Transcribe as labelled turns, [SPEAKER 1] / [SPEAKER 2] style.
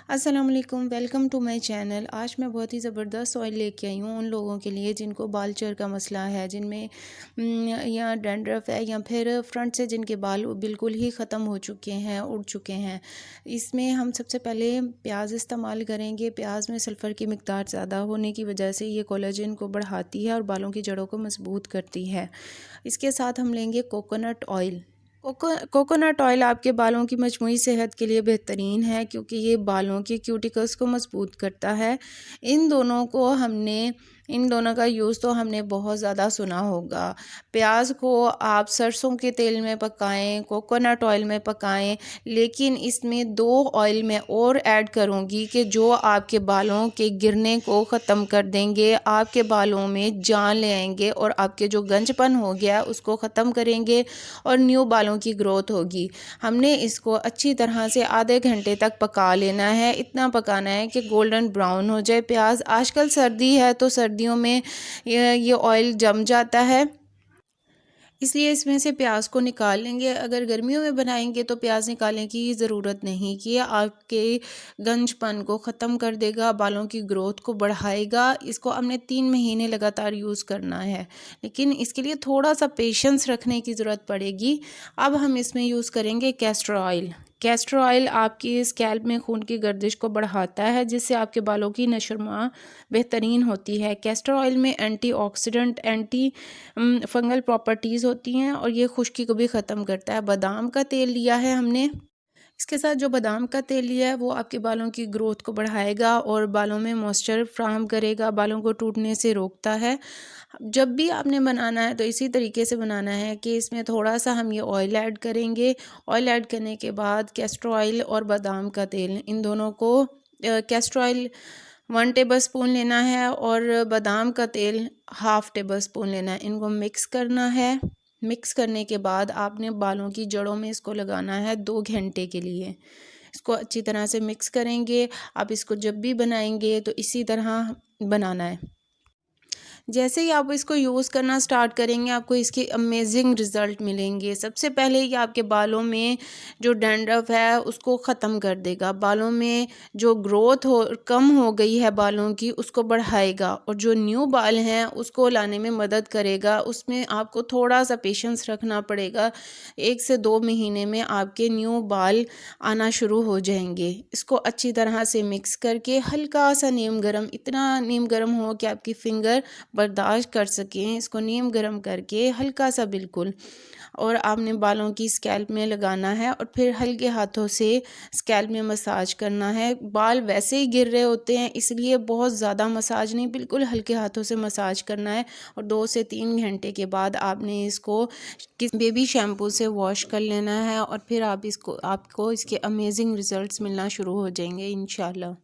[SPEAKER 1] अस्सलाम वालेकुम, welcome to my channel. आज मैं बहुत ही ज़बरदस्त ऑयल लेके आई हूँ उन लोगों के लिए जिनको बाल चर का मसला है, जिनमें या डैंड्रफ है या फिर फ्रंट से जिनके बाल बिल्कुल ही ख़त्म हो चुके हैं, उड़ चुके हैं। इसमें हम सबसे पहले प्याज इस्तेमाल करेंगे। प्याज में सल्फ़र की मिकदार ज़्यादा होने की वजह से ये कोलेजन को बढ़ाती है और बालों की जड़ों को मजबूत करती है। इसके साथ हम लेंगे कोकोनट ऑयल। कोकोनट ऑयल आपके बालों की मजमूई सेहत के लिए बेहतरीन है क्योंकि ये बालों की क्यूटिकल्स को मजबूत करता है। इन दोनों का यूज़ तो हमने बहुत ज़्यादा सुना होगा। प्याज को आप सरसों के तेल में पकाएं, कोकोनट ऑयल में पकाएं, लेकिन इसमें 2 ऑयल मैं और ऐड करूंगी कि जो आपके बालों के गिरने को ख़त्म कर देंगे, आपके बालों में जान ले आएंगे और आपके जो गंजपन हो गया उसको ख़त्म करेंगे और न्यू बालों की ग्रोथ होगी। हमने इसको अच्छी तरह से आधे घंटे तक पका लेना है। इतना पकाना है कि गोल्डन ब्राउन हो जाए प्याज। आजकल सर्दी है तो सर्दियों में ये ऑयल जम जाता है, इसलिए इसमें से प्याज को निकाल लेंगे। अगर गर्मियों में बनाएंगे तो प्याज निकालने की ज़रूरत नहीं, कि आपके गंजपन को ख़त्म कर देगा, बालों की ग्रोथ को बढ़ाएगा। इसको हमने 3 महीने लगातार यूज़ करना है, लेकिन इसके लिए थोड़ा सा पेशेंस रखने की ज़रूरत पड़ेगी। अब हम इसमें यूज़ करेंगे कैस्टर ऑयल। कैस्टर ऑयल आपकी स्कैल्प में खून की गर्दिश को बढ़ाता है, जिससे आपके बालों की नशोनुमा बेहतरीन होती है। कैस्टर ऑयल में एंटीऑक्सीडेंट, एंटी फंगल प्रॉपर्टीज़ होती हैं और ये खुश्की को भी ख़त्म करता है। बादाम का तेल लिया है हमने। इसके साथ जो बादाम का तेल लिया है वो आपके बालों की ग्रोथ को बढ़ाएगा और बालों में मॉइस्चर फ्राहम करेगा, बालों को टूटने से रोकता है। जब भी आपने बनाना है तो इसी तरीके से बनाना है कि इसमें थोड़ा सा हम ये ऑयल ऐड करेंगे। ऑयल ऐड करने के बाद कैस्टर ऑयल और बादाम का तेल, इन दोनों को कैस्टर ऑयल 1 टेबल स्पून लेना है और बादाम का तेल 1/2 टेबल स्पून लेना है। इनको मिक्स करना है। मिक्स करने के बाद आपने बालों की जड़ों में इसको लगाना है 2 घंटे के लिए। इसको अच्छी तरह से मिक्स करेंगे। आप इसको जब भी बनाएंगे तो इसी तरह बनाना है। जैसे ही आप इसको यूज़ करना स्टार्ट करेंगे आपको इसके अमेजिंग रिज़ल्ट मिलेंगे। सबसे पहले ये आपके बालों में जो डैंड्रफ है उसको ख़त्म कर देगा। बालों में जो ग्रोथ कम हो गई है बालों की उसको बढ़ाएगा और जो न्यू बाल हैं उसको लाने में मदद करेगा। उसमें आपको थोड़ा सा पेशेंस रखना पड़ेगा। 1 से 2 महीने में आपके न्यू बाल आना शुरू हो जाएंगे। इसको अच्छी तरह से मिक्स करके हल्का सा नीम गरम, इतना नीम गरम हो कि आपकी फिंगर बर्दाश्त कर सकें, इसको नीम गरम करके हल्का सा बिल्कुल, और आपने बालों की स्कैल्प में लगाना है और फिर हल्के हाथों से स्कैल्प में मसाज करना है। बाल वैसे ही गिर रहे होते हैं इसलिए बहुत ज़्यादा मसाज नहीं, बिल्कुल हल्के हाथों से मसाज करना है। और 2 से 3 घंटे के बाद आपने इसको किस बेबी शैम्पू से वॉश कर लेना है और फिर आपको इसके अमेजिंग रिज़ल्ट्स मिलना शुरू हो जाएंगे इंशाल्लाह।